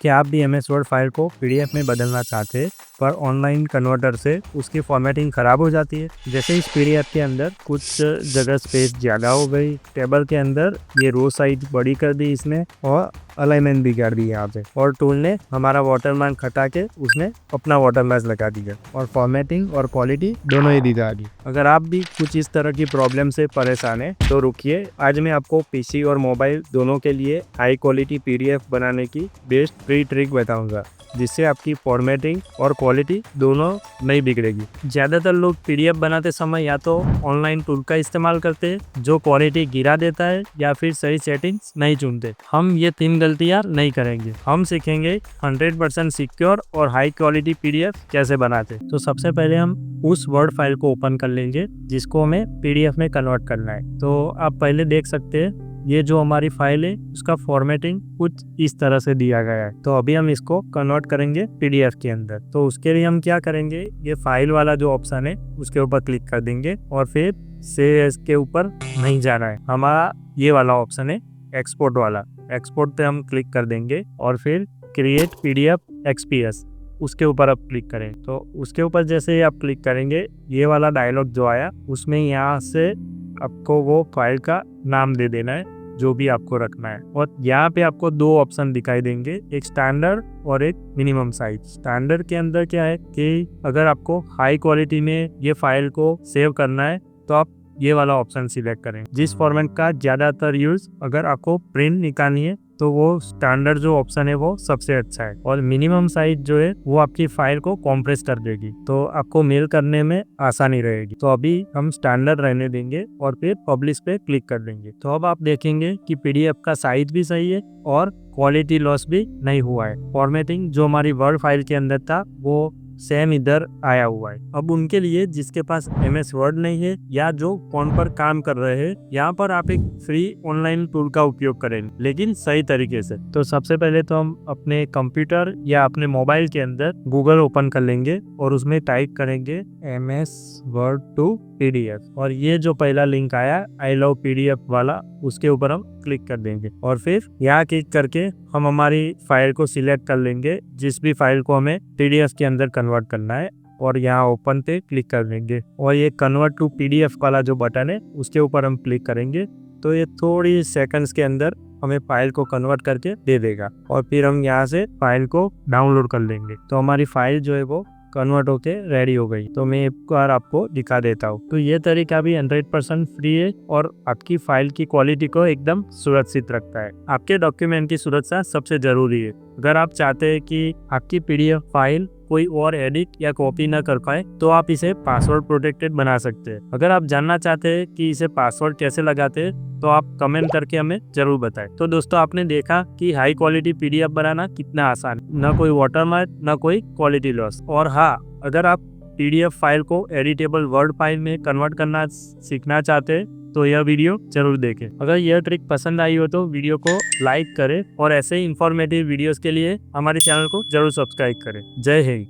कि आप भी MS वर्ड फाइल को PDF में बदलना चाहते हैं पर ऑनलाइन कन्वर्टर से उसकी फॉर्मेटिंग ख़राब हो जाती है। जैसे इस PDF के अंदर कुछ जगह स्पेस ज़्यादा हो गई, टेबल के अंदर ये रो साइज बड़ी कर दी इसने और अलाइनमेंट भी कर दी यहाँ पे, और टूल ने हमारा वाटरमार्क हटा के उसने अपना वाटरमार्क लगा दिया और फॉर्मेटिंग और क्वालिटी दोनों ही दिखा दी। अगर आप भी कुछ इस तरह की प्रॉब्लम से परेशान है तो रुकिए, आज मैं आपको PC और मोबाइल दोनों के लिए हाई क्वालिटी PDF बनाने की बेस्ट फ्री ट्रिक बताऊंगा, जिससे आपकी फॉर्मेटिंग और क्वालिटी दोनों नहीं बिगड़ेगी। ज़्यादातर लोग PDF बनाते समय या तो ऑनलाइन टूल का इस्तेमाल करते हैं जो क्वालिटी गिरा देता है या फिर सही सेटिंग्स नहीं चुनते। हम ये 3 गलतियां नहीं करेंगे। हम सीखेंगे 100% सिक्योर और हाई क्वालिटी PDF कैसे बनाते। तो सबसे पहले हम उस वर्ड फाइल को ओपन कर लेंगे जिसको हमें PDF में कन्वर्ट करना है। तो आप पहले देख सकते हैं ये जो हमारी फाइल है उसका फॉर्मेटिंग कुछ इस तरह से दिया गया है। तो अभी हम इसको कन्वर्ट करेंगे PDF के अंदर। तो उसके लिए हम क्या करेंगे, ये फाइल वाला जो ऑप्शन है उसके ऊपर क्लिक कर देंगे और फिर सेव एज के ऊपर नहीं जाना है, हमारा ये वाला ऑप्शन है एक्सपोर्ट वाला। एक्सपोर्ट पे हम क्लिक कर देंगे और फिर क्रिएट PDF XPS उसके ऊपर आप क्लिक करें। तो उसके ऊपर जैसे ही आप क्लिक करेंगे ये वाला डायलॉग जो आया उसमें यहाँ से आपको वो फाइल का नाम दे देना है जो भी आपको रखना है, और यहाँ पे आपको 2 ऑप्शन दिखाई देंगे, एक स्टैंडर्ड और एक मिनिमम साइज। स्टैंडर्ड के अंदर क्या है कि अगर आपको हाई क्वालिटी में ये फाइल को सेव करना है तो आप ये वाला ऑप्शन सिलेक्ट करें। जिस फॉर्मेट का ज़्यादातर यूज अगर आपको प्रिंट निकालनी है तो वो स्टैंडर्ड जो ऑप्शन है वो सबसे अच्छा है, और मिनिमम साइज जो है वो आपकी फाइल को कॉम्प्रेस कर देगी तो आपको मेल करने में आसानी रहेगी। तो अभी हम स्टैंडर्ड रहने देंगे और फिर पब्लिश पे क्लिक कर देंगे। तो अब आप देखेंगे कि PDF का साइज भी सही है और क्वालिटी लॉस भी नहीं हुआ है। फॉर्मेटिंग जो हमारी वर्ड फाइल के अंदर था वो सेम इधर आया हुआ है। अब उनके लिए जिसके पास MS वर्ड नहीं है या जो फोन पर काम कर रहे हैं, यहाँ पर आप एक फ्री ऑनलाइन टूल का उपयोग करें लेकिन सही तरीके से। तो सबसे पहले तो हम अपने कंप्यूटर या अपने मोबाइल के अंदर गूगल ओपन कर लेंगे और उसमें टाइप करेंगे MS वर्ड टू PDF, और ये जो पहला लिंक आया आई लव PDF वाला उसके ऊपर हम क्लिक कर देंगे और फिर यहाँ क्लिक करके हम हमारी फाइल को सिलेक्ट कर लेंगे जिस भी फाइल को हमें PDF के अंदर कन्वर्ट करना है, और यहाँ ओपन पे क्लिक कर देंगे और ये कन्वर्ट टू PDF वाला जो बटन है उसके ऊपर हम क्लिक करेंगे। तो ये थोड़ी सेकंड्स के अंदर हमें फाइल को कन्वर्ट करके दे देगा और फिर हम यहाँ से फाइल को डाउनलोड कर लेंगे। तो हमारी फाइल जो है वो कन्वर्ट होके रेडी हो गई। तो मैं एक बार आपको दिखा देता हूँ। तो ये तरीका भी 100% फ्री है और आपकी फाइल की क्वालिटी को एकदम सुरक्षित रखता है। आपके डॉक्यूमेंट की सुरक्षा सबसे जरूरी है। अगर आप चाहते हैं कि आपकी PDF फाइल कोई और एडिट या कॉपी ना कर पाए तो आप इसे पासवर्ड प्रोटेक्टेड बना सकते हैं। अगर आप जानना चाहते हैं कि इसे पासवर्ड कैसे लगाते हैं तो आप कमेंट करके हमें जरूर बताएं। तो दोस्तों आपने देखा कि हाई क्वालिटी PDF बनाना कितना आसान है, ना कोई वाटरमार्क ना कोई क्वालिटी लॉस। और हाँ, अगर आप PDF फाइल को एडिटेबल वर्ड फाइल में कन्वर्ट करना सीखना चाहते हैं तो यह वीडियो जरूर देखें। अगर यह ट्रिक पसंद आई हो तो वीडियो को लाइक करें और ऐसे ही इंफॉर्मेटिव वीडियोस के लिए हमारे चैनल को जरूर सब्सक्राइब करें। जय हिंद।